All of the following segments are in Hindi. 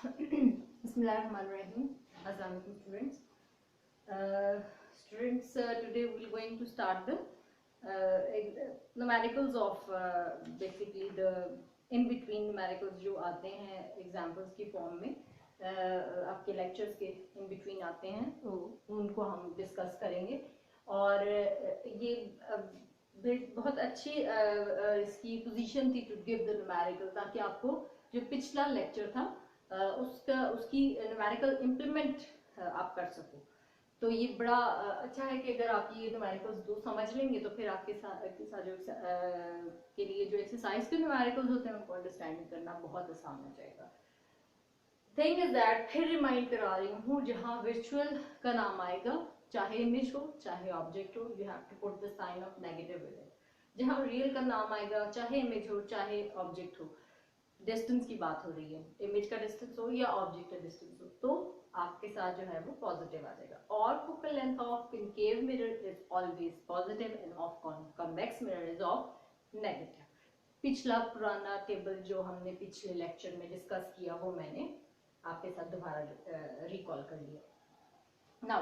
Bismillahirrahmanirrahim. Assalamu alaikum students. Today we're going to start the numericals of basically the in between numericals जो आते हैं examples की form में आपके lectures के in between आते हैं तो उनको हम discuss करेंगे और ये बहुत अच्छी इसकी पोजीशन थी to give the numerical ताकि आपको जो पिछला lecture था उसकी न्यूमेरिकल इम्प्लीमेंट आप कर सको। तो ये बड़ा अच्छा है कि अगर आप ये न्यूमेरिकल्स दो समझ लेंगे तो फिर आपके साथ जो के लिए जो एक्सरसाइज के न्यूमेरिकल्स होते हैं उनको अंडरस्टैंडिंग करना बहुत आसान हो जाएगा। थिंग इज दैट फिर रिमाइंड करा रही हूँ, जहाँ वर्चुअल का नाम आएगा चाहे इमेज हो चाहे ऑब्जेक्ट हो, you have to put the sign of negative with it. जहाँ रियल का नाम आएगा चाहे इमेज हो चाहे ऑब्जेक्ट हो, डिस्टेंस की बात हो रही है, इमेज का डिस्टेंस हो या ऑब्जेक्ट का डिस्टेंस हो, तो आपके साथ जो है वो पॉजिटिव आ जाएगा। और focal length of concave mirror is always positive end of convex mirror is of negative. पिछला पुराना टेबल जो हमने पिछले लेक्चर में डिस्कस किया वो मैंने आपके साथ दोबारा रिकॉल कर लिया। Now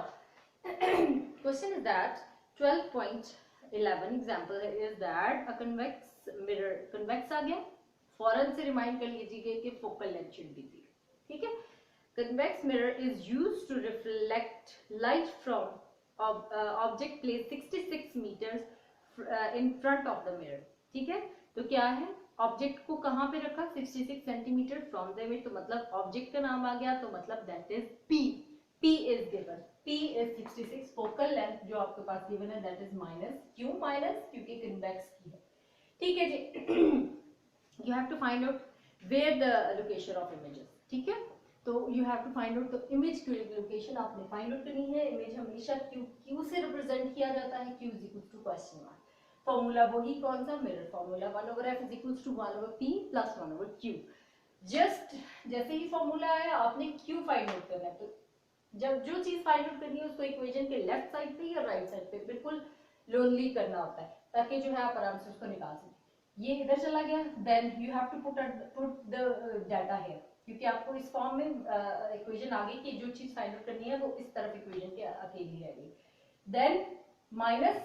question is that 12.11 example is that a convex mirror, convex आ गया, फौरन से रिमाइंड कर लीजिए कि फोकल लेंथ शुड बी 0। ठीक है, convex mirror is used to reflect light from object place 66 metres in front of the mirror. ठीक है, तो क्या है, ऑब्जेक्ट को कहाँ पे रखा, 66 सेंटीमीटर फ्रॉम द इमेज, तो मतलब ऑब्जेक्ट का नाम आ गया, तो मतलब that is P। P is given, P is 66, focal length जो आपके पास गिवन है दैट इज माइनस, क्यों माइनस, क्योंकि कन्वेक्स की है। ठीक है जी। You have to find out where the location of images। ठीक है, तो you have to find out the image की location आपने find out करनी है। इमेज हमेशा Q से रिप्रेजेंट किया जाता है, Q is equals to question mark। Formula वही कौन सा, mirror formula 1/f is equals to 1/p plus 1/q। Just जैसे ही फॉर्मूला आया आपने Q फाइंड आउट करना है, तो जब जो चीज फाइंड आउट करनी है उसको इक्वेशन के लेफ्ट साइड पे या राइट साइड पे बिल्कुल लोनली करना होता है, ताकि जो है आप आराम से उसको निकाल सकें। ये इधर चला गया, then you have to put the data here, क्योंकि आपको इस फॉर्म में इक्वेशन आ गई कि जो चीज फाइंड आउट करनी है वो इस तरफ इक्वेशन के अकेली रह गई। देन माइनस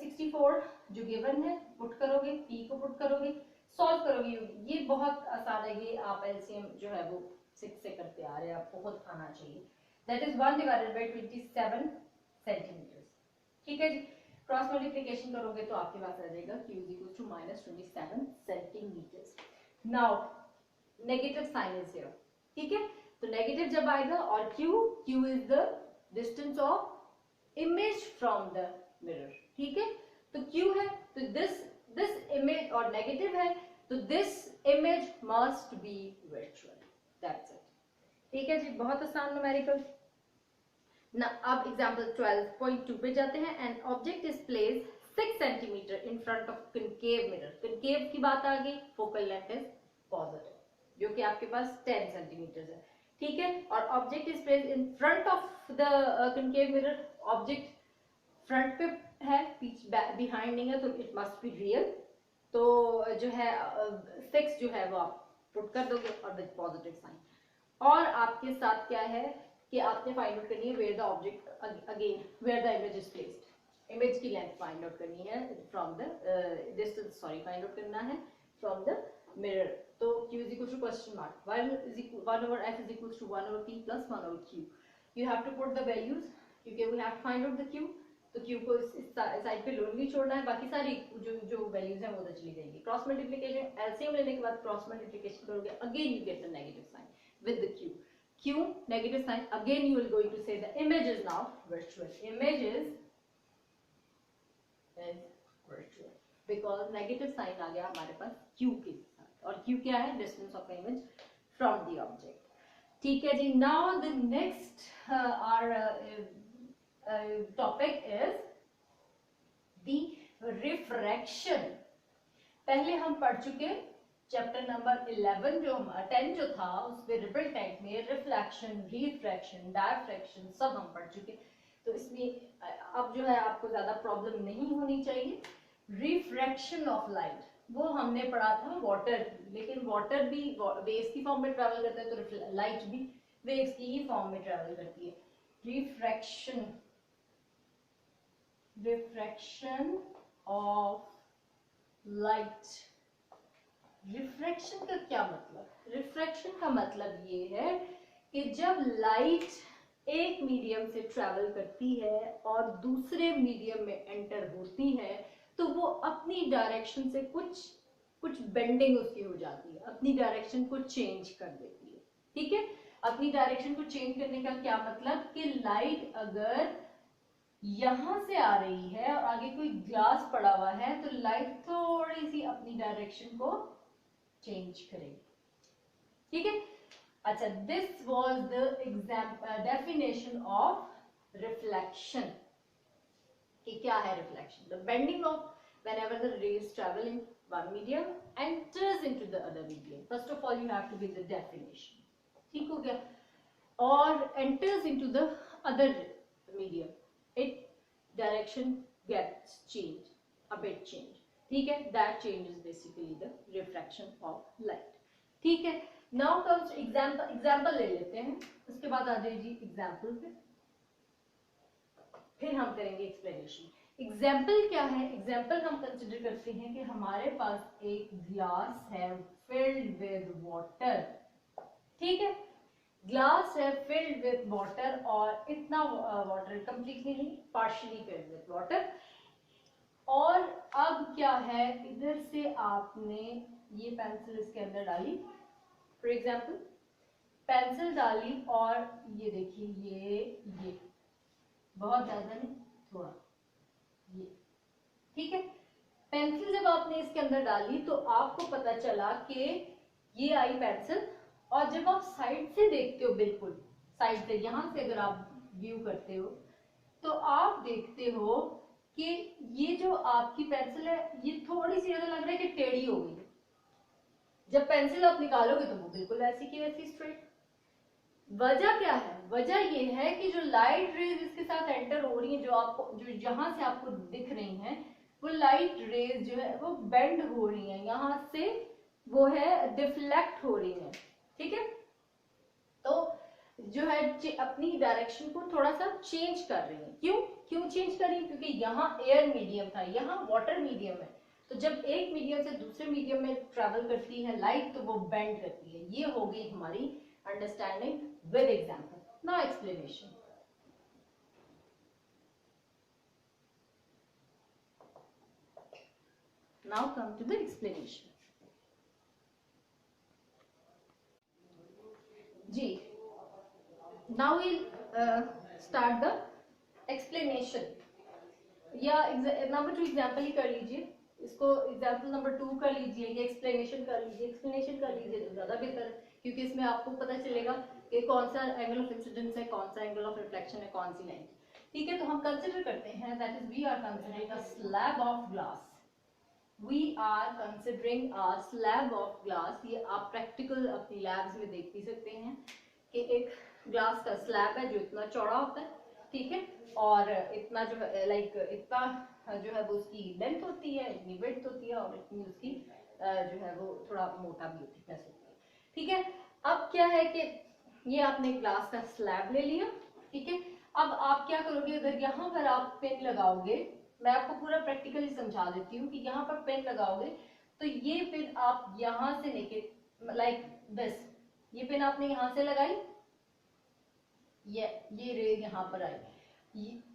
64 जो गिवन है पुट करोगे, p को पुट करोगे, सॉल्व करोगे। ये बहुत आसान है, ये आप एलसीएम जो है वो 6 से करते आ रहे हैं, आपको खुद आना चाहिए। That is 1 divided by 27 centimetre. ठीक है जी, क्रॉस मल्टीप्लिकेशन करोगे तो आपके पास आ जाएगा Q is equals to minus 27 centimetres. Now negative sign is here. ठीक है, तो नेगेटिव जब आएगा और Q is the distance of image from the mirror. ठीक है, तो Q है तो दिस इमेज, और नेगेटिव है तो this image must be virtual. That's it. ठीक है जी, बहुत आसान न्यूमेरिकल ना। अब एग्जांपल 12.2 पे जाते हैं। An object is place 6 centimetre in front of concave mirror. Concave की बात आ गई, फोकल लेंथ इज पॉजिटिव जो कि आपके पास 10 सेंटीमीटर है। ठीक है, और object is place in front of the concave mirror, object front पे है, बिहाइंड नहीं है, तो इट मस्ट बी रियल। तो जो है 6 जो है वो आप पुट कर दोगे और विद पॉजिटिव साइन। और आपके साथ क्या है कि आपने फाइंड आउट करनी है where the object, again where the image is placed. Image की लेंथ फाइंड आउट करनी है from the distance, sorry find out करना है फ्रॉम द मिरर। तो Q is equal to question mark, 1/f is equals to 1/p plus 1/q। You have to put the values क्योंकि we have to find out the Q। तो Q को इस साइड पे लोनली छोड़ना है, बाकी सारी जो वैल्यूज हैं वो उधर चली जाएंगी। क्रॉस मल्टीप्लिकेशन, एलसीएम लेने के बाद क्रॉस मल्टीप्लिकेशन करोगे, again you get the negative sign with the Q negative sign, again you will going to say the image is now virtual, image is virtual because negative sign आ गया हमारे पास Q के साथ, और Q क्या है, distance of image from the object। ठीक है जी। now the next our topic is the refraction। पहले हम पढ़ चुके चैप्टर नंबर 11 जो 10 जो था उसमें रिपल टाइप में रिफ्लेक्शन, रिफ्रैक्शन, डायफ्रैक्शन सब हम पढ़ चुके। तो इसमें अब जो है आपको ज्यादा प्रॉब्लम नहीं होनी चाहिए। रिफ्रैक्शन ऑफ लाइट, वो हमने पढ़ा था वाटर, लेकिन वाटर भी वेव्स की फॉर्म में ट्रेवल करता है, तो लाइट भी वेव्स की ही फॉर्म में ट्रेवल करती है। Refraction, refraction of light. Refraction का क्या मतलब? रिफ्रैक्शन का मतलब ये है कि जब लाइट एक मीडियम से ट्रैवल करती है और दूसरे मीडियम में एंटर होती है, तो वो अपनी डायरेक्शन से कुछ बेंडिंग उसकी हो जाती है, अपनी डायरेक्शन को चेंज कर देती है। ठीक है, अपनी डायरेक्शन को चेंज करने का क्या मतलब कि लाइट अगर यहां से आ रही है और आगे कोई ग्लास पड़ा हुआ है, तो लाइट थोड़ी सी अपनी डायरेक्शन को चेंज करेगी। ठीक है, अच्छा, this was the definition of reflection. कि क्या है reflection? The bending of whenever the rays travel in one medium enters into the other medium. First of all you have to give the definition. ठीक हो गया? और enters into the other medium, it direction gets changed, a bit changed. ठीक है, that change is basically the refraction of light. ठीक है, now comes example ले लेते हैं, उसके बाद आ जाइए example पे, फिर हम करेंगे एक्सप्लेनेशन। एग्जाम्पल क्या है? एग्जाम्पल हम कंसिडर करते हैं कि हमारे पास एक ग्लास है फिल्ड विद वाटर। ठीक है, ग्लास है फिल्ड विद वाटर और इतना वाटर कंप्लीटली नहीं, पार्शियली फिल्ड विद वाटर। और अब क्या है, इधर से आपने ये पेंसिल इसके अंदर डाली, फॉर एग्जाम्पल पेंसिल डाली और ये देखिए ये बहुत ज्यादा नहीं, थोड़ा ये। ठीक है, पेंसिल जब आपने इसके अंदर डाली तो आपको पता चला कि ये आई पेंसिल, और जब आप साइड से देखते हो, बिल्कुल साइड से, यहां से अगर आप व्यू करते हो तो आप देखते हो कि ये जो आपकी पेंसिल है ये थोड़ी सी ऐसा लग रहा है कि टेढ़ी हो गई। जब पेंसिल आप निकालोगे तो वो बिल्कुल ऐसी की वैसी स्ट्रेट। वजह क्या है? वजह ये है कि जो लाइट रेज इसके साथ एंटर हो रही है, जो जहां से आपको दिख रही हैं, वो लाइट रेज जो है वो बेंड हो रही है, यहां से वो है डिफ्लेक्ट हो रही है। ठीक है, तो जो है अपनी डायरेक्शन को थोड़ा सा चेंज कर रही है। क्यों चेंज कर रही है? क्योंकि यहाँ एयर मीडियम था, यहाँ वाटर मीडियम है, तो जब एक मीडियम से दूसरे मीडियम में ट्रेवल करती है लाइट तो वो बेंड करती है। ये हो गई हमारी understanding with example. Now explanation. Now come to the explanation. जी, now we'll start the explanation. या नंबर 2 एग्जाम्पल ही कर लीजिए, इसको एग्जाम्पल नंबर 2 कर लीजिए या एक्सप्लेनेशन कर लीजिए। एक्सप्लेनेशन कर लीजिए तो ज्यादा बेहतर है, क्योंकि इसमें आपको पता चलेगा कि कौन सा एंगल ऑफ इंसिडेंस है, कौन सा एंगल ऑफ रिफ्लेक्शन है, कौन सी लाइन। ठीक है, तो हम कंसिडर करते हैं, that is we are considering a slab of glass. We are considering a slab of glass. ये आप प्रैक्टिकल अपनी लैब्स में देख भी सकते हैं कि एक ग्लास का स्लैब है जो इतना चौड़ा होता है, ठीक है, और इतना जो है लाइक इतना जो है वो उसकी लेंथ होती है, इतनी विड्थ होती है, और इतनी उसकी जो है वो थोड़ा मोटा भी थिकनेस होती है। ठीक है, अब क्या है कि ये आपने ग्लास का स्लैब ले लिया। ठीक है, अब आप क्या करोगे, अगर यहाँ पर आप पेन लगाओगे, मैं आपको पूरा प्रैक्टिकली समझा देती हूँ कि यहाँ पर पेन लगाओगे तो ये पेन आप यहाँ से लेके लाइक दिस, ये पेन आपने यहाँ से लगाई, ये रे यहाँ पर आई,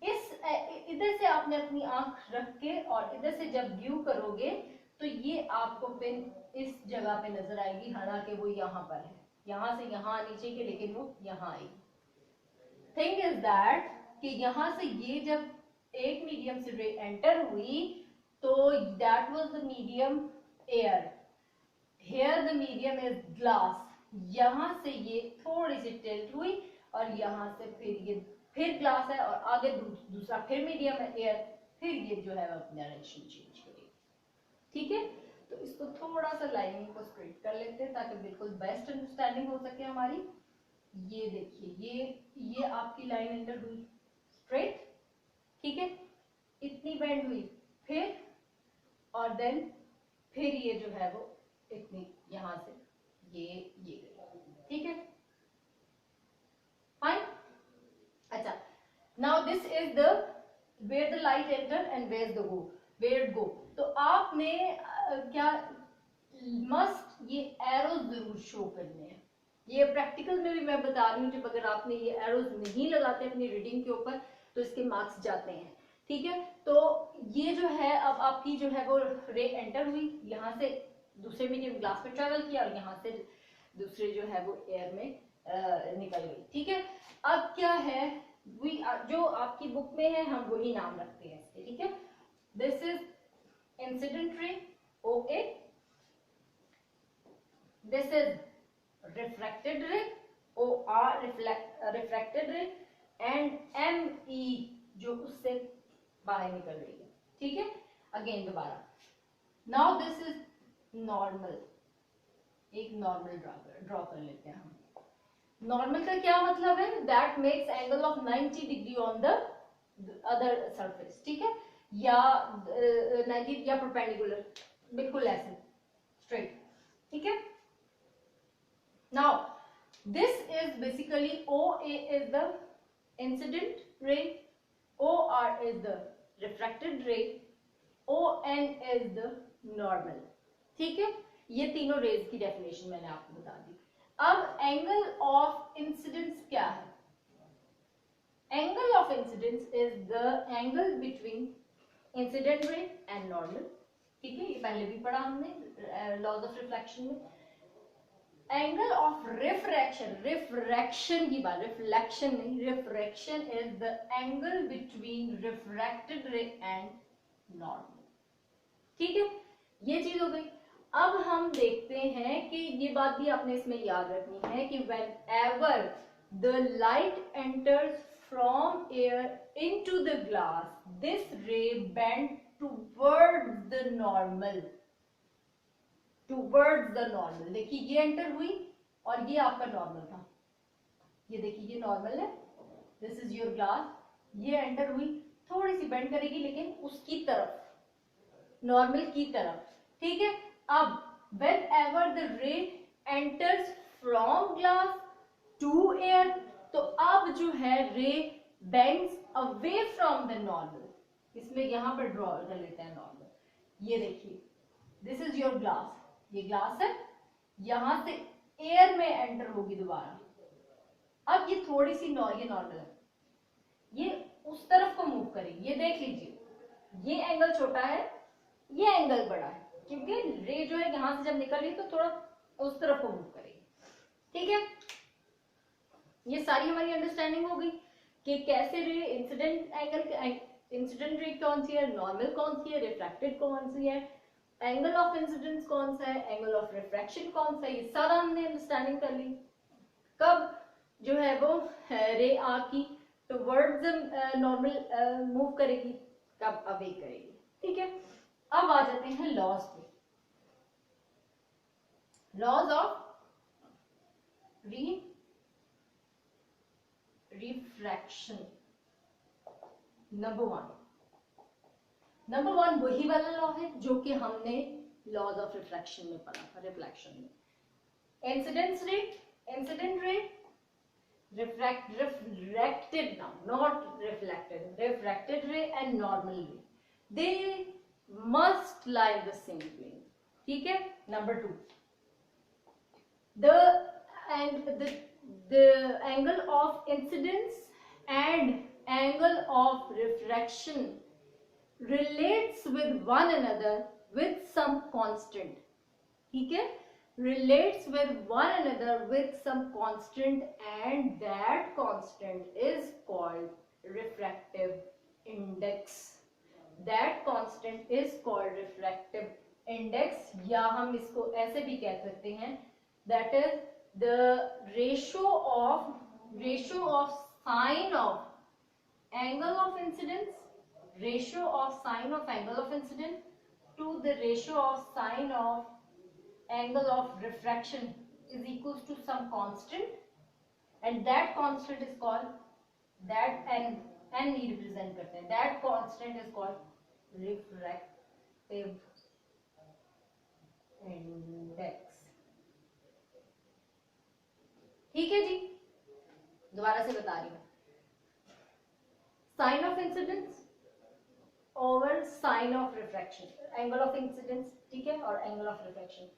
इस इधर से आपने अपनी आंख रख के और इधर से जब व्यू करोगे तो ये आपको पेन इस जगह पे नजर आएगी, हालांकि वो यहाँ पर है, यहाँ से यहाँ आनी चाहिए लेकिन वो यहाँ आएगी। थिंग इज दैट कि यहाँ से ये जब एक मीडियम से रे एंटर हुई तो that was the medium air, here the medium is glass. यहाँ से ये थोड़ी सी टिल्ट हुई और यहाँ से फिर ग्लास है और आगे दूसरा फिर मीडियम है एयर, फिर ये जो है अपनी डायरेक्शन चेंज करेगी। ठीक है, तो इसको थोड़ा सा लाइनिंग को स्ट्रेट कर लेते हैं ताकि बिल्कुल बेस्ट अंडरस्टैंडिंग हो सके हमारी। ये देखिए, ये आपकी लाइन एंटर हुई स्ट्रेट, ठीक है, इतनी बेंड हुई, फिर और देन फिर ये जो है वो इतनी यहां से ये ठीक है, फाइन। अच्छा, now this is the where the light enter and where it go. तो आपने क्या मस्ट ये एरोज जरूर शो करने हैं। ये प्रैक्टिकल में भी मैं बता रही हूँ, जब अगर आपने ये एरोज नहीं लगाते अपनी रीडिंग के ऊपर तो इसके मार्क्स जाते हैं, ठीक है। तो ये जो है अब आपकी जो है वो रे एंटर हुई, यहाँ से दूसरे मीडियम ग्लास में ट्रेवल किया और यहाँ से दूसरे जो है वो एयर में निकल गई, ठीक है। अब क्या है, जो आपकी बुक में है हम वही नाम रखते हैं इसके, ठीक है। This is incident ray OA, this is refracted ray OR refracted ray and ME जो उससे बाहर निकल रही है, ठीक है। अगेन दोबारा, नाउ दिस इज नॉर्मल, एक नॉर्मल ड्रॉ कर लेते हैं हम। नॉर्मल का क्या मतलब है, that makes angle of 90 degree on the other surface, ठीक है, या 90 या परपेंडिकुलर, बिल्कुल ऐसे स्ट्रेट, ठीक है। Now, this is basically OA is the incident ray, OR is the refracted ray, ON is the normal, ठीक है। ये तीनों रेज की डेफिनेशन मैंने आपको बता दी। अब एंगल ऑफ इंसिडेंस क्या है? Angle of incidence is the angle between incident ray and normal, ठीक है, ये पहले भी पढ़ा हमने लॉज ऑफ रिफ्लेक्शन में। एंगल ऑफ रिफ्रैक्शन, रिफ्रैक्शन की बात, रिफ्लेक्शन नहीं, refraction is the angle between refracted रे एंड नॉर्मल, ठीक है, ये चीज हो गई। अब हम देखते हैं कि ये बात भी आपने इसमें याद रखनी है कि whenever the light enters from air into the glass, this ray bend towards the normal, towards the normal. देखिए ये एंटर हुई और ये आपका नॉर्मल था, ये देखिए ये नॉर्मल है, दिस इज योर ग्लास, ये एंटर हुई, थोड़ी सी बेंड करेगी लेकिन उसकी तरफ, नॉर्मल की तरफ, ठीक है। अब whenever the ray enters from glass to air, तो अब जो है ray bends away from the normal, इसमें यहां पर ड्रॉ कर लेते हैं नॉर्मल। ये देखिए दिस इज योर ग्लास, ये ग्लास है, यहां से एयर में एंटर होगी दोबारा। अब ये थोड़ी सी ये नॉर्मल है, ये उस तरफ को मूव करेगी, ये देख लीजिए ये एंगल छोटा है, ये एंगल बड़ा है, क्योंकि रे जो है यहां से जब निकल रही है तो थोड़ा उस तरफ को मूव करेगी, ठीक है। ये सारी हमारी अंडरस्टैंडिंग हो गई कि कैसे ray incident angle, incident ray कौन सी है, नॉर्मल कौन सी है, रिफ्रैक्टेड कौन सी है, एंगल ऑफ इंसिडेंस कौन सा है, एंगल ऑफ रिफ्रैक्शन कौन सा है, ये सारा हमने अंडरस्टैंडिंग कर ली। कब जो है वो रे आपकी टुवर्ड्स नॉर्मल मूव करेगी, कब अवे करेगी, ठीक है। अब आ जाते हैं लॉज पे, laws of refraction. Number one वही वाला लॉ है जो कि हमने लॉज ऑफ रिफ्लेक्शन में पढ़ा था, रिफ्लेक्शन में। Incident ray refracted now, not reflected, refracted ray and normal ray, they must lie in the same plane, ठीक है। Number two, the angle of incidence and angle of refraction relates with one another with some constant, ठीक है, relates with one another with some constant, and that constant is called refractive index, that constant is called refractive index, या हम इसको ऐसे भी कह सकते हैं, that is the ratio of sine of angle of incidence, ratio of sine of angle of incidence to the ratio of sine of angle of refraction is equals to some constant, and that constant is called, that n he represent करते हैं, that constant is called refractive index. ठीक है जी, दोबारा से बता रही हूँ, sine of incidence over sine of refraction, angle of incidence, ठीक है, और एंगल ऑफ रिफ्रैक्शन,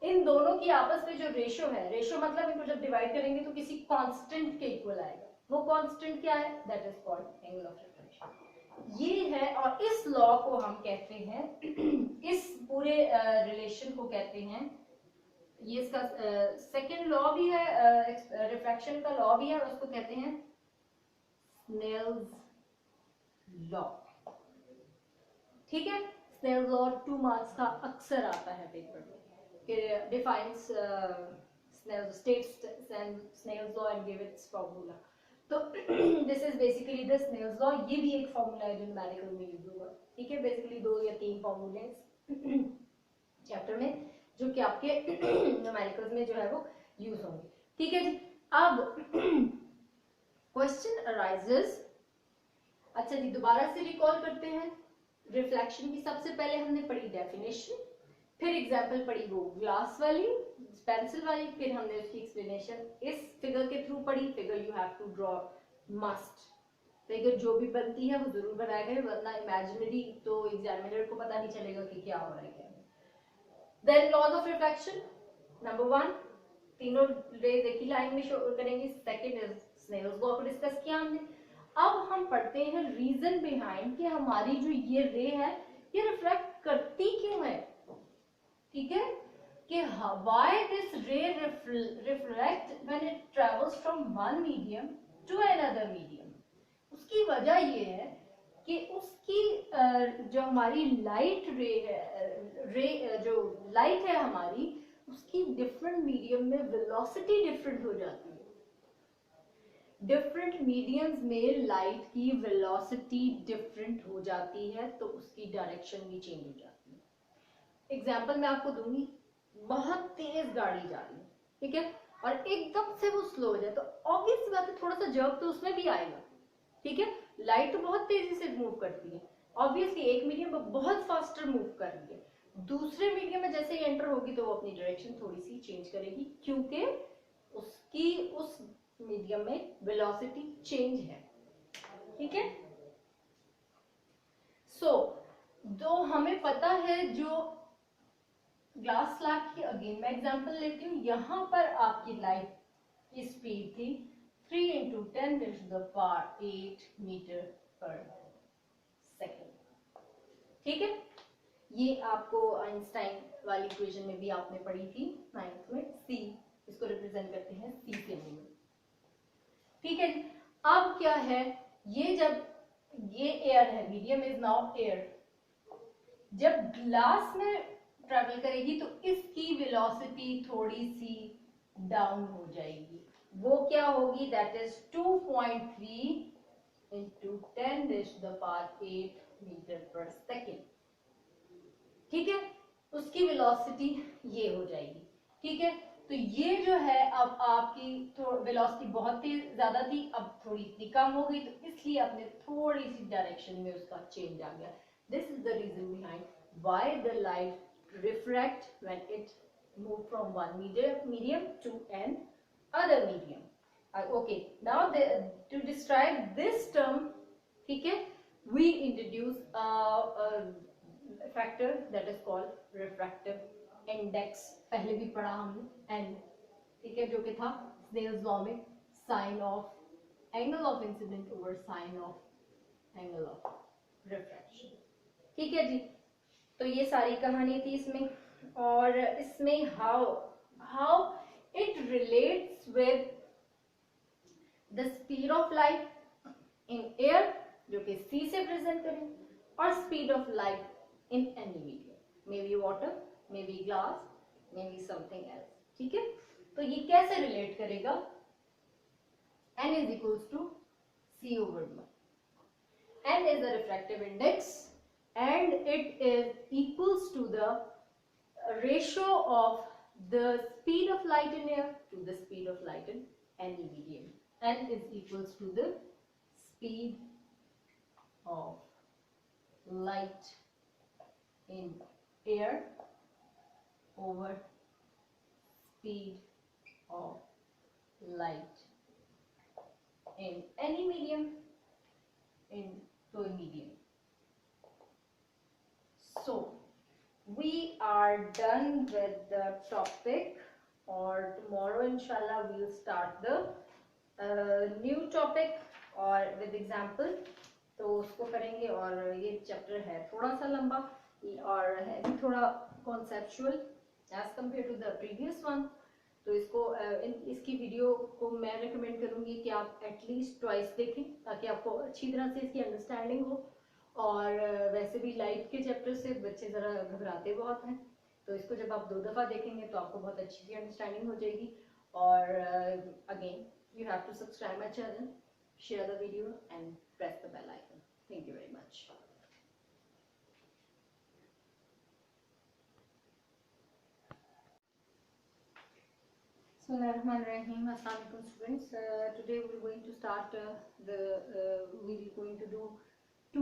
इन दोनों की आपस में जो रेशो है, रेशो मतलब इनको जब डिवाइड करेंगे तो किसी कांस्टेंट के इक्वल आएगा, वो कांस्टेंट क्या है, that is called angle of refraction. ये है, और इस लॉ को हम कहते हैं इस पूरे रिलेशन को कहते हैं, ये इसका सेकंड लॉ भी है, रिफ्रैक्शन का लॉ भी है, और उसको कहते हैं स्नेल्स लॉ। ठीक है, स्नेल्स लॉ 2 मार्क्स का अक्सर आता है पेपर में, defines Snell's law and give its formula. तो this is basically the Snell's law, ये भी एक फॉर्मूला है जो न्यूमेरिकल में यूज होगा। ठीक है, बेसिकली 2 या 3 फॉर्मूले चैप्टर में जो कि आपके न्यूमेरिकल्स में जो है वो यूज होंगे। ठीक है जी, अब क्वेश्चन अराइजेस, अच्छा जी दोबारा से रिकॉल करते हैं, रिफ्लेक्शन की सबसे पहले हमने पढ़ी डेफिनेशन, फिर एग्जाम्पल पढ़ी वो ग्लास वाली, पेंसिल वाली, फिर हमने उसकी एक्सप्लेनेशन इस फिगर के थ्रू पढ़ी। Figure you have to draw, must figure जो भी बनती है वो जरूर बनाया गया, वरना इमेजिनरी तो एग्जामिनर को पता नहीं चलेगा कि क्या हो रहा है। Then laws of reflection, number 1, तीनों रेज एक ही लाइन में शो करेंगे। सेकंड इज स्नेल्स लॉ को डिस्कस किया हमने। अब हम पढ़ते हैं रीजन बिहाइंड कि हमारी जो ये रे है ये रिफ्लेक्ट करती क्यों है। ठीक है, कि why this ray reflect when it travels from one medium to another medium. उसकी वजह ये है कि उसकी जो हमारी लाइट रे है, जो लाइट है हमारी, उसकी डिफरेंट मीडियम में वेलोसिटी डिफरेंट हो जाती है। डिफरेंट मीडियम्स में लाइट की वेलोसिटी डिफरेंट हो जाती है, तो उसकी डायरेक्शन भी चेंज हो जाती है। एग्जाम्पल मैं आपको दूंगी, बहुत तेज गाड़ी जा रही है, ठीक है, और एकदम से वो स्लो हो जाए, तो ऑब्वियस बात है थोड़ा सा जर्क तो उसमें भी आएगा। ठीक है, लाइट तो बहुत तेजी से मूव करती है, ऑब्वियसली एक मीडियम में बहुत फास्टर मूव कर रही है, दूसरे मीडियम में जैसे ही एंटर होगी तो वो अपनी डायरेक्शन थोड़ी सी चेंज करेगी, क्योंकि उसकी उस मीडियम में वेलोसिटी चेंज है। ठीक है, सो जो हमें पता है, जो ग्लास स्लैब की अगेन मैं एग्जांपल लेती हूँ, यहां पर आपकी लाइट की स्पीड थी 3 × 10⁸ मीटर पर सेकेंड। ठीक है, ये आपको आइंस्टाइन वाली इक्वेशन में भी आपने पढ़ी थी 9th में, सी इसको रिप्रेजेंट करते हैं सी से मूव। ठीक है, अब क्या है, ये जब ये एयर है, मीडियम इज नाउ एयर, जब ग्लास में ट्रेवल करेगी तो इसकी वेलोसिटी थोड़ी सी डाउन हो जाएगी, वो क्या होगी, दैट इज 2.3 × 10⁸ मीटर पर सेकेंड। ठीक है, उसकी वेलोसिटी ये हो जाएगी। ठीक है, तो ये जो है अब आपकी वेलोसिटी बहुत ही ज्यादा थी, अब थोड़ी सी कम हो गई, तो इसलिए अपने थोड़ी सी डायरेक्शन में उसका चेंज आ गया। This is the reason behind why the light refract when it move from one medium to an other medium. Okay, now to describe this term, ठीक है, we introduce a factor that is called refractive index, पहले भी पढ़ा हमने, n, ठीक है, जो कि था Snell's law में sin of angle of incident over sin of angle of refraction। ठीक है जी, तो ये सारी कहानी थी इसमें, और इसमें how it relates with the speed of light in air, जो कि c से प्रेजेंट करें, और speed of light in any medium, may be water, may be glass, may be something else. ठीक है, तो ये कैसे रिलेट करेगा, n is equals to c over d, n is the refractive index and it is equals to the ratio of the speed of light in air to the speed of light in any medium. N is equals to the speed of light in air over speed of light in any medium, in कोई medium. So we are done with the topic, or tomorrow inshallah we'll start the new topic और with example. तो उसको करेंगे, और ये चैप्टर है थोड़ा सा लंबा और है भी थोड़ा conceptual as compared to the previous one. तो इसको इसकी वीडियो को मैं रिकमेंड करूंगी कि आप एटलीस्ट ट्वाइस देखें ताकि आपको अच्छी तरह से इसकी अंडरस्टैंडिंग हो. और वैसे भी लाइट के चैप्टर से बच्चे ज़रा घबराते बहुत हैं, तो इसको जब आप 2 दफ़ा देखेंगे तो आपको बहुत अच्छी सी अंडरस्टैंडिंग हो जाएगी. और again you have to subscribe my channel, share the video and press the bell icon. Thank you very much. Bismillahirrahmanirrahim. Assalamu alaikum students. Today we're going to start we're going to do 2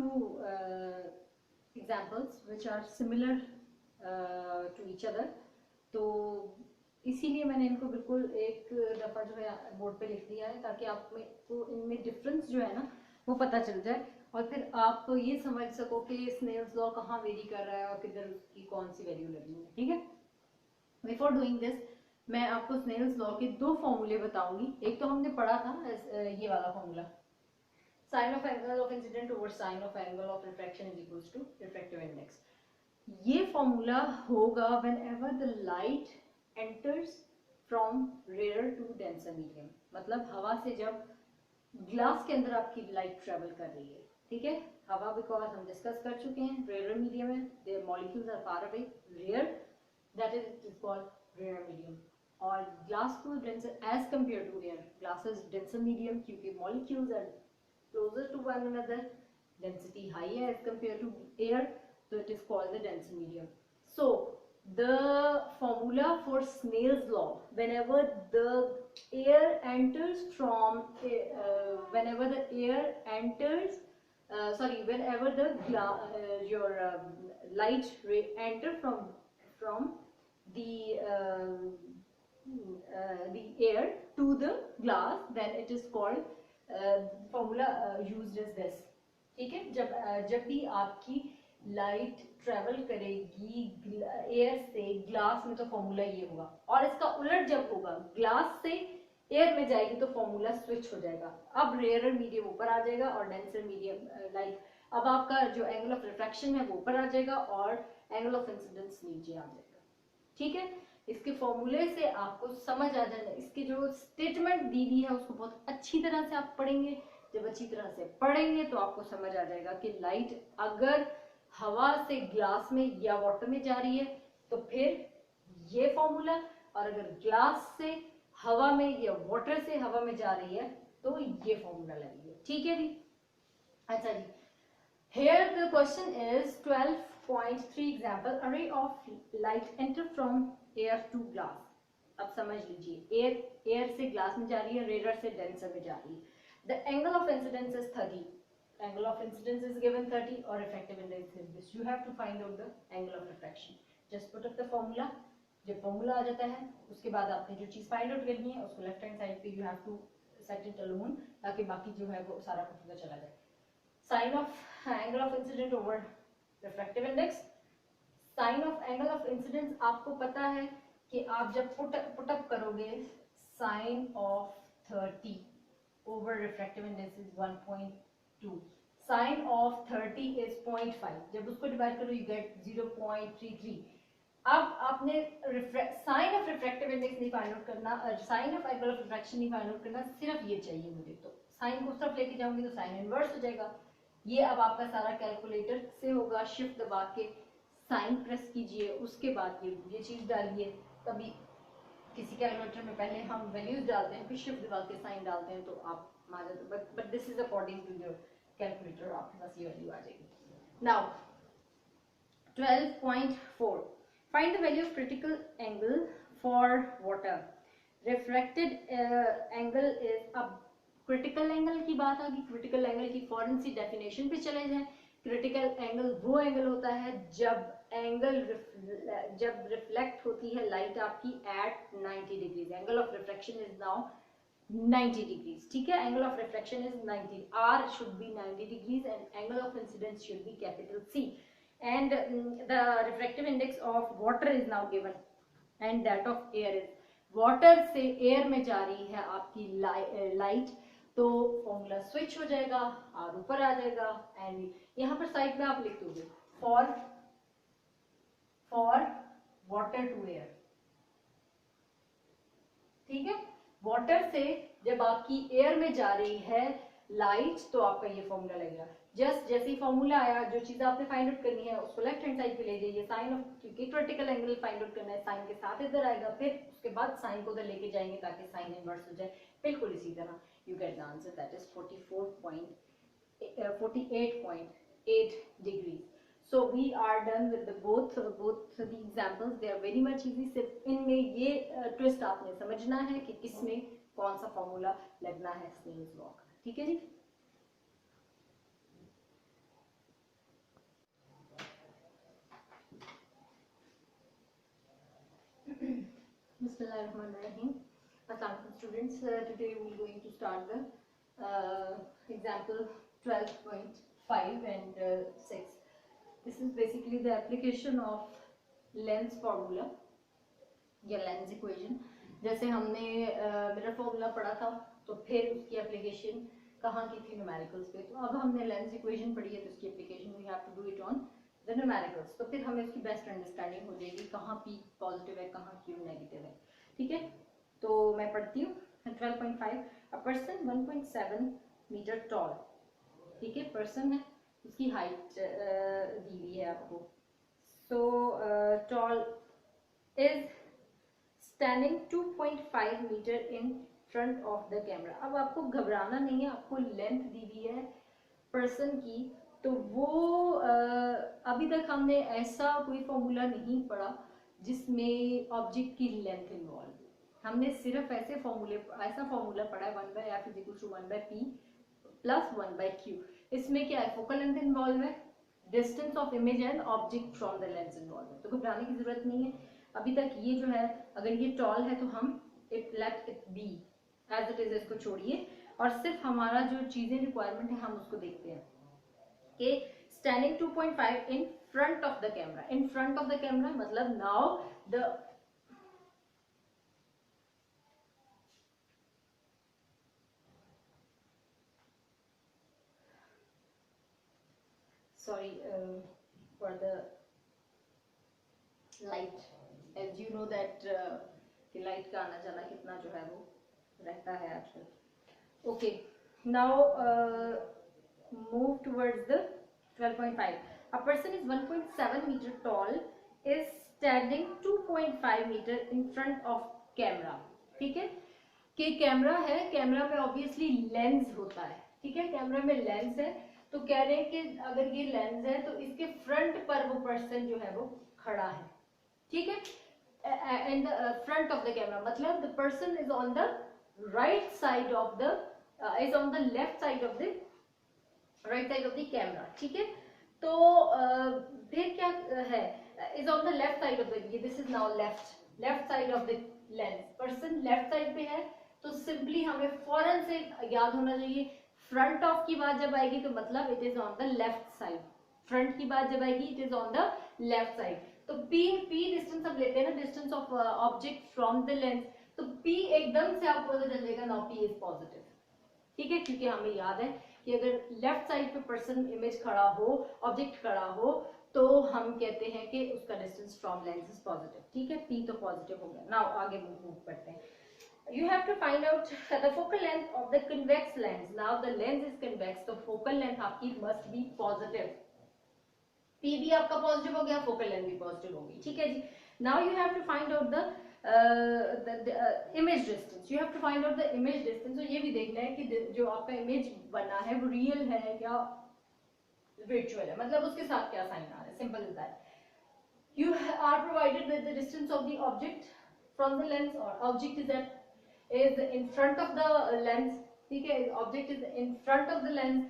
examples which are similar to each other. तो इसीलिए मैंने इनको बिल्कुल एक दफ़ा जो है बोर्ड पे लिख दिया है ताकि आप में को इनमें डिफरेंस जो है ना वो पता चल जाए और फिर आप ये समझ सको कि स्नेल्स लॉ कहाँ वेरी कर रहा है और किधर उसकी कौन सी वैल्यू लगनी है. ठीक है. बिफोर डूइंग दिस मैं आपको स्नेल्स लॉ के 2 फॉर्मूले बताऊंगी. एक तो हमने पढ़ा था ये वाला formula, sine of angle of incident over sine of angle of refraction is equals to refractive index. ये फॉर्मूला होगा whenever the light enters from rare to denser medium. मतलब हवा से जब ग्लास के अंदर आपकी लाइट ट्रेवल कर रही है. ठीक है. हवा बिकॉज हम डिस्कस कर चुके हैं रेयर मीडियम है, their molecules are far away, rare, that is called rare medium. और ग्लास को denser as compare to air, glass is denser medium क्योंकि molecules are closer to one another, density high है as compare to air, so it is called the denser medium. So the formula for Snell's law, whenever the air enters from whenever the air enters whenever the light ray enter from the air to the glass, then it is called formula used as this. ठीक है. जब भी आपकी लाइट ट्रेवल करेगी एयर से ग्लास में तो फॉर्मूला ये होगा, और इसका उलट जब होगा ग्लास से एयर में जाएगी तो फॉर्मूला स्विच हो जाएगा. अब रेयर मीडियम ऊपर आ जाएगा और डेंसर मीडियम लाइक अब आपका जो एंगल ऑफ रिफ्रैक्शन है वो ऊपर आ जाएगा और एंगल ऑफ इंसिडेंस नीचे आ जाएगा. ठीक है. इसके फॉर्मूले से आपको समझ आ जाएगा. इसकी जो स्टेटमेंट दी हुई है उसको बहुत अच्छी तरह से आप पढ़ेंगे. जब अच्छी तरह से पढ़ेंगे तो आपको समझ आ जाएगा कि लाइट अगर हवा से ग्लास में या वाटर में जा रही है तो फिर ये फॉर्मूला, और अगर ग्लास से हवा में या वाटर से हवा में जा रही है तो ये फॉर्मूला लगेगा. ठीक है जी. अच्छा जी. Here the question is 12.3 example, array of light enter from air to glass. अब समझ लीजिए एयर से ग्लास में जा रही है, रेयर से डेंसर में जा रही है. The angle of incidence is 30. Angle of incidence is given 30 or refractive index is this. You have to find out the angle of refraction. Just put up the formula. जब फॉर्मूला आ जाता है उसके बाद आपने जो चीज फाइंड आउट करनी है उसको लेफ्ट हैंड साइड पे you have to set it alone ताकि बाकी जो है वो सारा कुछ पता चला जाए. Sine of angle of incident over refractive index. Sine of angle of incidence आपको पता है कि आप जब पुट अप करोगे sine of 30 over refractive index is 1.2, sin of 30 is 0.5. जब उसको डिवाइड करो you get 0.33. अब आपने साइन ऑफ रिफ्रैक्टिव इंडेक्स नहीं फाइंड आउट करना, sine of angle of refraction नहीं फाइंड आउट करना, सिर्फ ये चाहिए मुझे. तो साइन को तरफ लेके जाऊंगी तो साइन इनवर्स हो जाएगा. ये अब आपका सारा कैलकुलेटर से होगा. शिफ्ट दबा के साइन प्रेस कीजिए, उसके बाद ये चीज डालिए. कभी किसी कैलकुलेटर में पहले हम वैल्यूज डालते हैं फिर शिफ्ट दबा के साइन डालते हैं तो आप मान जाते हैं. But this is according to your calculator, आपके पास ये वैल्यू आ जाएगी. Now 12.4 find the value of critical angle for water. Refracted angle is, अब क्रिटिकल एंगल की बात आ गई. क्रिटिकल एंगल की फॉरेन सी डेफिनेशन पे चले जाएं. क्रिटिकल एंगल वो एंगल होता है जब एंगल जब रिफ्लेक्ट होती है लाइट आपकी at 90 degrees, angle of reflection is now 90 degrees. ठीक है, angle of reflection is 90. R should be 90 degrees and angle of incidence should be capital C. And the refractive index of water is now given and that of air is, water से air में जा रही है आपकी light, तो फॉर्मूला स्विच हो जाएगा, R ऊपर आ जाएगा एंड यहाँ पर साइड में आप लिख दोगे for water to air. ठीक है, वाटर से जब आपकी एयर में जा रही है लाइट तो आपका ये फॉर्मूला लगेगा. जस्ट जैसे ही फॉर्मूला आया, जो चीज आपने फाइंड आउट करनी है उसको लेफ्ट हैंड साइड पे ले जाइए. साइन ऑफ, क्योंकि वर्टिकल एंगल फाइंड आउट करना है, साइन के साथ इधर आएगा, फिर उसके बाद साइन को उधर लेके जाएंगे ताकि साइन इनवर्स हो जाए. बिल्कुल इसी तरह you get the answer, that is 48.8 degrees. So we are done with the both the examples. They are very much easy. सिर्फ इनमें ये ट्विस्ट आपने समझना है कि किसमें कौन सा फॉर्मूला लगना है स्नेल्स लॉ का. ठीक है जी. Bismillahirrahmanirrahim. Assalamualaikum students. Today we are going to start the example 12.5 and 6. This is basically the application of lens formula या lens equation. जैसे हमने मिरर फॉर्मूला पढ़ा था तो फिर उसकी एप्लीकेशन कहाँ की थी, न्यूमेरिकल्स पे. तो अब हमने लेंस इक्वेशन पढ़ी है तो उसकी application we have to do it on the numericals. तो फिर हमें उसकी बेस्ट अंडरस्टैंडिंग हो जाएगी कहाँ पी पॉजिटिव है, कहाँ क्यू नेगेटिव है. ठीक है, तो मैं पढ़ती हूँ 12.5. A person 1.7 metre tall. ठीक है, पर्सन है, उसकी हाइट दी हुई है आपको. So tall is standing 2.5 metre in front of the camera. अब आपको घबराना नहीं है, आपको लेंथ दी हुई है पर्सन की, तो वो अभी तक हमने ऐसा कोई फॉर्मूला नहीं पढ़ा जिसमें ऑब्जेक्ट की लेंथ इन्वॉल्व. हमने सिर्फ ऐसा फॉर्मूला पढ़ा है 1/f = 1/p + 1/q. इसमें क्या है, फोकल लेंथ इन्वॉल्व है, distance of image and object from the lens involve है. तो घबराने की जरूरत नहीं है. अभी तक ये जो है, अगर ये टॉल है तो हम let it be as it is, इसको छोड़िए और सिर्फ हमारा जो चीजें रिक्वायरमेंट है हम उसको देखते हैं कि standing 2.5 in front of the camera. In front of the camera मतलब now the for the light, as you know that कि लाइट का आना जाना कितना जो है वो रहता है आजकल. Okay, now move towards the 12.5. A person is 1.7 metre tall is standing 2.5 metre in front of camera. ठीक है, कि कैमरा है, कैमरा में ऑब्वियसली लेंस होता है. ठीक है, कैमरा में लेंस है, तो कह रहे हैं कि अगर ये लेंस है तो इसके फ्रंट पर वो पर्सन जो है वो खड़ा है. ठीक है, in the front of the camera मतलब the person is on the right side of the is on the left side of the camera. ठीक है, तो फिर क्या है, is on the left side of the, this is now left side of the lens. Person left side पे है तो सिंपली हमें फौरन से याद होना चाहिए फ्रंट ऑफ की बात जब आएगी तो मतलब it is on the left side. Front की बात जब आएगी it is on the left side. तो p डिस्टेंस अब लेते हैं ना, distance of object from the lens. तो p एकदम से आपको पता चल जाएगा नाउ p इज पॉजिटिव. ठीक है, क्योंकि हमें याद है कि अगर लेफ्ट साइड पे पर्सन इमेज खड़ा हो, ऑब्जेक्ट खड़ा हो, तो हम कहते हैं कि उसका distance from lens is positive. ठीक है, p तो पॉजिटिव हो गया. नाउ आगे मूव करते हैं. You have to find out the focal length of the convex lens. Now the lens is convex, so focal length आपकी must be positive. P भी आपका पॉजिटिव हो गया, फोकल लेंथ भी पॉजिटिव होगी. ठीक है जी. Now you have to find out the image distance. You have to find out the image distance. तो ये भी देखना है कि जो आपका इमेज बना है वो रियल है या virtual है, मतलब उसके साथ क्या साइन आ रहा है. Simple as that. You are provided with the distance of the object from the lens, or object is in front of the lens. ठीक है, object is in front of the lens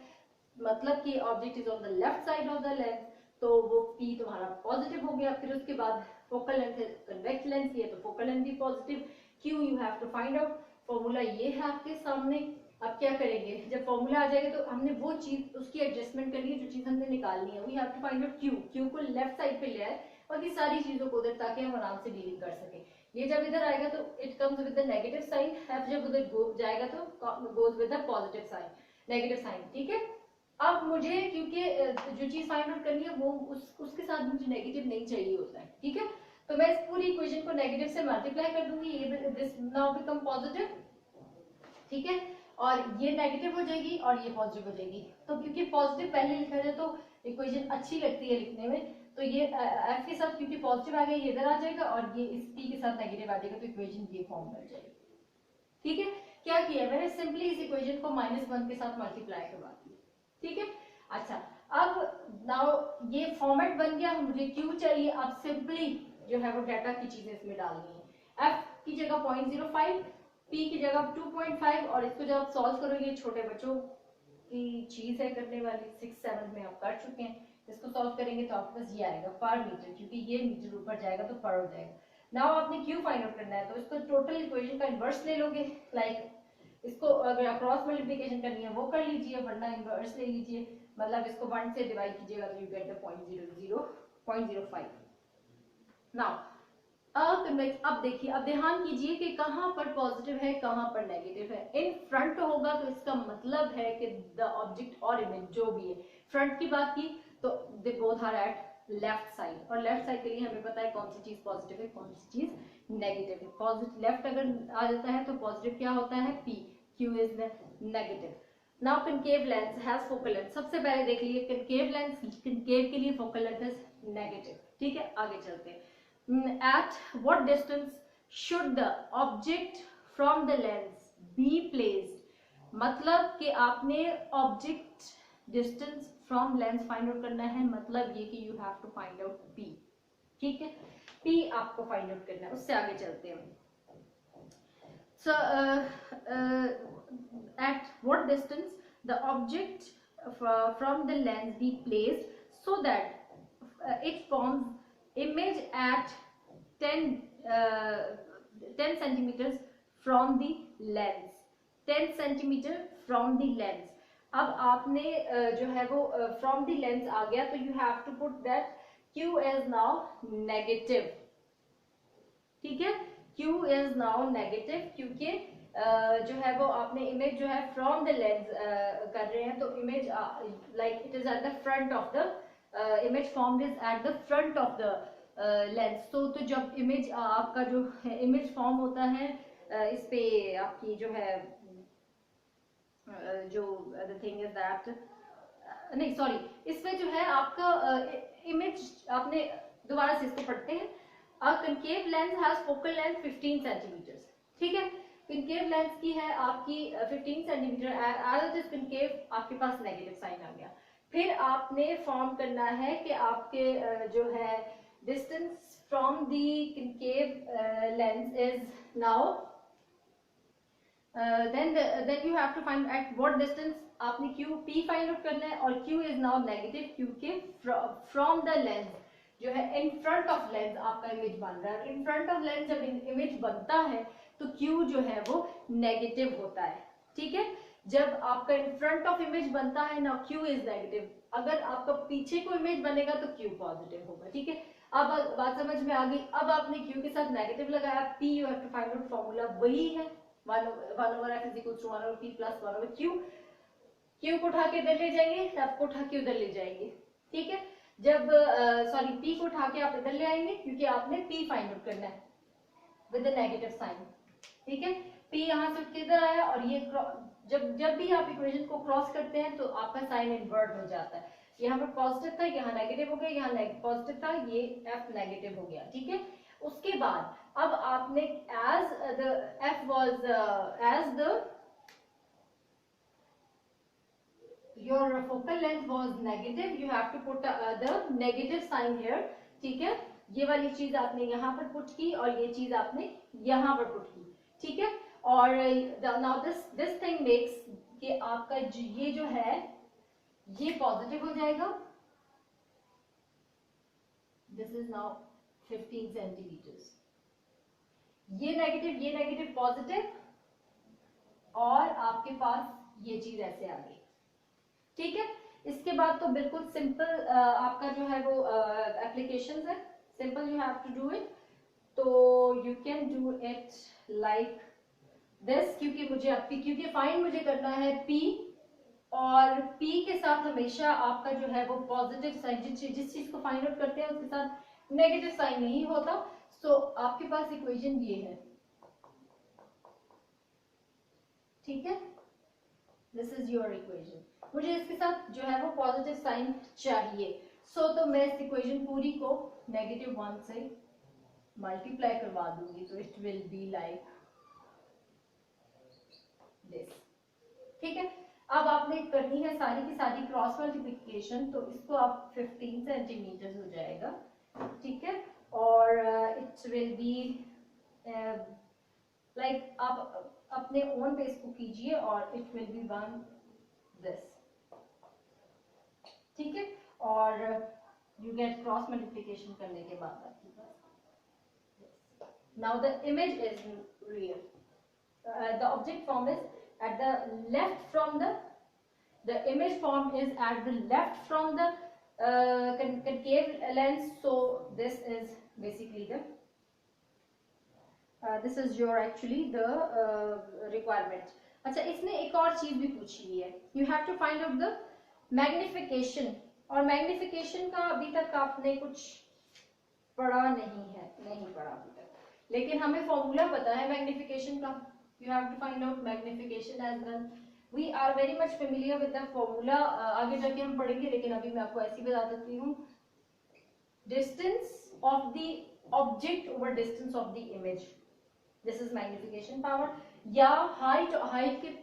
मतलब कि object is on the left side of the lens. तो वो P तुम्हारा पॉजिटिव हो गया। फिर उसके बाद फोकल लेंथ है कन्वेक्स लेंस की है, तो फोकल लेंथ भी positive. Q you have to find out, formula ये है आपके सामने। अब क्या करेंगे, जब फॉर्मूला आ जाएगा तो हमने वो चीज उसकी एडजस्टमेंट करनी है जो चीज हमने निकालनी है। We have to find out Q को लेफ्ट साइड पे ले आए, बाकी सारी चीजों को उधर, ताकि हम आराम से डीलिंग कर सके। ये जब इधर आएगा तो it comes with the negative sign, F जब उधर जाएगा तो goes with the positive sign, negative sign, ठीक है। अब मुझे क्योंकि जो चीज फाइंड आउट करनी है वो उसके साथ मुझे नेगेटिव नहीं चाहिए होता है, ठीक है। तो मैं इस पूरी इक्वेशन को नेगेटिव से मल्टीप्लाई कर दूंगी, ये दिस नाउ बिकम पॉजिटिव, ठीक है, और ये नेगेटिव हो जाएगी और ये पॉजिटिव हो जाएगी। तो क्योंकि पॉजिटिव पहले लिखा जाए तो इक्वेशन अच्छी लगती है लिखने में, तो ये F के साथ क्योंकि पॉजिटिव आ गया ये इधर आ जाएगा और ये इस P के साथ नेगेटिव आ जाएगा, तो इक्वेशन ये फॉर्म बन जाएगी, ठीक है। क्या किया मैंने, सिंपली इस इक्वेशन को -1 के साथ मल्टीप्लाई करवा दिया, ठीक है। अच्छा, अब नाउ ये फॉर्मेट बन गया, मुझे Q चाहिए। अब सिंपली जो है वो डाटा की चीजें इसमें डालनी है। F की जगह 0.05, P की जगह 2.5, और इसको जब आप सॉल्व करोगे, छोटे बच्चों की चीज है करने वाली, 6-7 में आप कर चुके हैं, इसको सॉल्व करेंगे तो आपके पास ये आएगा पर मीटर, क्योंकि ये मीटर ऊपर जाएगा तो पर हो जाएगा। नाउ आपने Q फाइंड आउट करना है, तो इसको टोटल इक्वेशन का इनवर्स ले लोगे, लाइक इसको अगर क्रॉस मल्टीप्लिकेशन करनी है वो कर लीजिए, वरना इनवर्स ले लीजिए, मतलब इसको 1 से डिवाइड कीजिएगा तो यू गेट द 0.05। नाउ अब देखिए, अब ध्यान कीजिए कि कहां पर पॉजिटिव है कहां पर नेगेटिव है। इन फ्रंट होगा तो इसका मतलब है कि द ऑब्जेक्ट और इमेज जो भी है, फ्रंट की बात की तो they both are at left side, और लेफ्ट साइड के लिए हमें पता है कौन सी चीज पॉजिटिव है कौन सी चीज नेगेटिव है। पॉजिटिव लेफ्ट अगर आ जाता है तो पॉजिटिव क्या होता है, P, Q is negative. Now concave lens has focal length, सबसे पहले देख लीजिए कनकेव लेंस, कनकेव के लिए फोकल लेंथ इज नेगेटिव, ठीक है। आगे चलते हैं, at what distance should the object from the lens be placed, मतलब कि आपने object distance from lens find out करना है, मतलब ये कि you have to find out P, ठीक है। P आपको फाइंड आउट करना है। उससे आगे चलते हैं, so at what distance the object from the lens be placed so that it forms image at 10 centimeters from the lens, 10 centimeter from the lens। अब आपने जो है वो from the lens आ गया, तो you have to put that Q is now negative, ठीक है। Q is now negative क्योंकि जो है वो आपने इमेज जो है from the lens कर रहे हैं, तो image like it is at the front of the image formed is at the front of the lens. तो जब इमेज आपका जो इमेज फॉर्म होता है इस पे आपकी जो है जो द थिंग इज दैट, नहीं सॉरी, इसमें जो है आपका इमेज, आपने दोबारा से इसको पढ़ते हैं। A concave lens has focal length 15 centimetre, ठीक है। कनकेव लेंस की है आपकी 15 centimetre, as it is concave आपके पास नेगेटिव साइन आ गया। फिर आपने फॉर्म करना है कि आपके जो है distance from the concave lens is now then you have to find at what distance आपने Q P फाइंड आउट करना है, और Q is now negative क्योंकि from the lens जो है in front of lens आपका इमेज बन रहा है। in front of lens जब इमेज बनता है तो Q जो है वो नेगेटिव होता है, ठीक है। जब आपका इन फ्रंट ऑफ इमेज बनता है ना, Q इज नेगेटिव। अगर आपका पीछे को इमेज बनेगा तो Q पॉजिटिव होगा, ठीक है। अब बात समझ में आ गई। अब आपने Q के साथ नेगेटिव लगाया, P you have to find out, formula वही है 1/f = 1/p + 1/q। Q को उठा के इधर ले जाएंगे, F को उठा के उधर ले जाएंगे, ठीक है। जब सॉरी P को उठा के आप इधर ले आएंगे क्योंकि आपने P फाइंड आउट करना है विद द नेगेटिव साइन, ठीक है। P यहाँ से किधर आया, और ये जब भी आप इक्वेशन को क्रॉस करते हैं तो आपका साइन इन्वर्ट हो जाता है। यहाँ पर पॉजिटिव था, यहाँ नेगेटिव हो गया, यहाँ पॉजिटिव था, ये F नेगेटिव हो गया, ठीक है। उसके बाद अब आपने as the F was as the your focal length was negative, you have to put the negative sign here, ठीक है। ये वाली चीज आपने यहाँ पर पुट की और ये चीज आपने यहाँ पर पुट की, ठीक है। और now this thing makes कि आपका ये जो है ये पॉजिटिव हो जाएगा, दिस इज नाउ 15 सेंटीमीटर्स। ये नेगेटिव पॉजिटिव, और आपके पास ये चीज ऐसे आ गई। ठीक है, इसके बाद तो बिल्कुल सिंपल आपका जो है वो एप्लीकेशंस है, simple you have to do it. तो you can do it like this, क्योंकि फाइंड मुझे करना है P, और P के साथ हमेशा आपका जो है वो पॉजिटिव साइन, जिस चीज को फाइंड आउट करते हैं उसके साथ नेगेटिव साइन नहीं होता। सो आपके पास इक्वेशन ये है, ठीक है, दिस इज योर इक्वेशन। मुझे इसके साथ जो है वो पॉजिटिव साइन चाहिए। तो मैं इस इक्वेशन पूरी को -1 से मल्टीप्लाई करवा दूंगी, तो it will be like this. ठीक है, अब आपने करनी है सारी की सारी क्रॉस मल्टीप्लिकेशन, तो इसको आप 15 सेंटीमीटर हो जाएगा। ठीक है, और इट विल बी लाइक आप अपने ओन पेस को कीजिए, और इट विल बी 1 दिस। ठीक है, और यू गेट क्रॉस मल्टीप्लिकेशन करने के बाद आपके पास now the image is real, the object form is at the left from the image form is at the left from the concave lens. So this is basically the this is your actually the requirement. अच्छा, इसने एक और चीज भी पूछी हुई है, you have to find out the magnification, और मैग्निफिकेशन का अभी तक आपने कुछ पढ़ा नहीं पढ़ा अभी तक, लेकिन हमें फॉर्मूला पता है मैग्निफिकेशन का। You have to find out magnification as well. We are very much familiar with the formula. आगे जाके हम पढ़ेंगे, लेकिन अभी मैं आपको ऐसी बता देती हूँ, distance of the object over distance of the image. This is magnification power. या height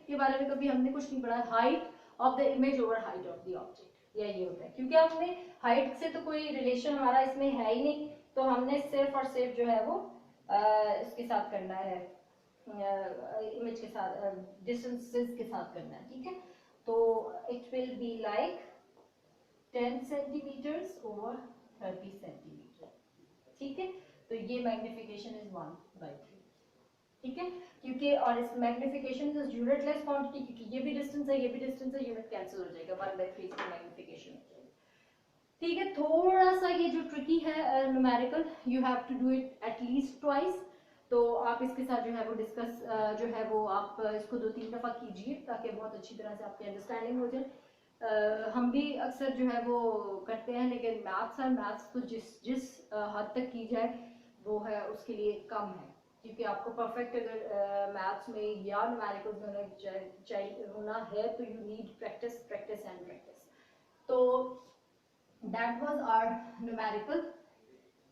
के बारे में कभी हमने कुछ नहीं पढ़ा, height of the image over height of the object, या ये होता है, क्योंकि हमने height से तो कोई रिलेशन हमारा इसमें है ही नहीं, तो हमने सिर्फ और सिर्फ जो है वो इसके साथ करना है, इमेज के साथ, डिस्टेंसेस के साथ करना है। ठीक है, तो it will be like 10 centimetres over 30 centimetre. ठीक है, तो ये मैग्निफिकेशन इज 1/3। ठीक है, क्योंकि और इस मैग्निफिकेशन इज यूनिटलेस क्वांटिटी, क्योंकि ये भी डिस्टेंस है, ये भी डिस्टेंस है, यूनिट कैंसिल हो जाएगा, 1/3 की मैग्निफिकेशन हो जाएगा। ठीक है, थोड़ा सा ये जो ट्रिकी है numerical, you have to do it at least twice. तो आप इसके साथ जो है वो डिस्कस जो है वो आप इसको 2-3 दफा कीजिए, ताकि बहुत अच्छी तरह से आपकी अंडरस्टैंडिंग हो जाए। हम भी अक्सर जो है वो करते हैं, लेकिन मैथ्स तो जिस हद तक की जाए वो है उसके लिए कम है, क्योंकि आपको परफेक्ट अगर मैथ्स में या न्यूमेरिकल्स में चाहिए होना है, तो you need practice and practice. तो दैट वाज आवर न्यूमेरिकल,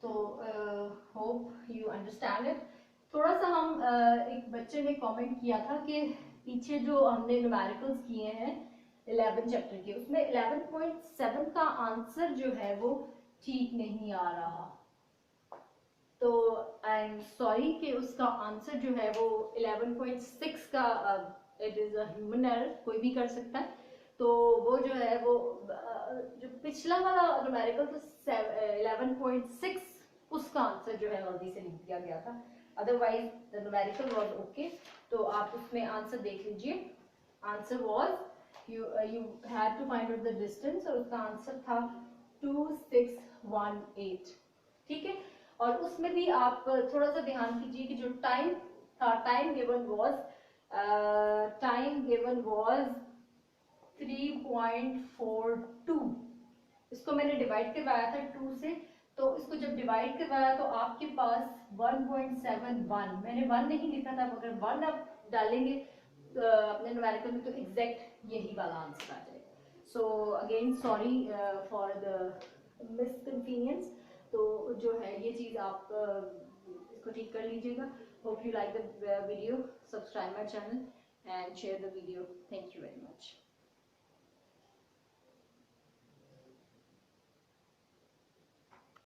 तो होप यू अंडरस्टैंड इट। थोड़ा सा हम एक बच्चे ने कमेंट किया था कि पीछे जो हमने न्यूमेरिकल्स किए हैं 11 चैप्टर के, उसमें 11.7 का आंसर जो है वो ठीक नहीं आ रहा, तो आई एम सॉरी कि उसका आंसर जो है वो 11.6 का, it is a human error, कोई भी कर सकता है। तो वो जो है वो जो पिछला वाला न्यूमेरिकल तो 11.6, उसका आंसर जो है गलती से लिख दिया गया था, otherwise the numerical was okay. तो आप उसमें आंसर देख लीजिए, answer was you had to find out the distance, और उसका आंसर था 2618। ठीक है, और उसमें भी आप थोड़ा सा ध्यान कीजिए कि जो टाइम था, टाइम गिवन वाज 3.42। इसको मैंने डिवाइड करवाया था 2 से, तो इसको जब डिवाइड करवाया तो आपके पास 1.71, मैंने 1 नहीं लिखा था, मगर 1 आप डालेंगे अपने न्यूमेरिकल में तो एग्जैक्ट यही वाला आंसर आ जाएगा। So again sorry for the misconvenience. तो जो है ये चीज आप इसको ठीक कर लीजिएगा। Hope you like the video, subscribe my channel and share the video. Thank you very much.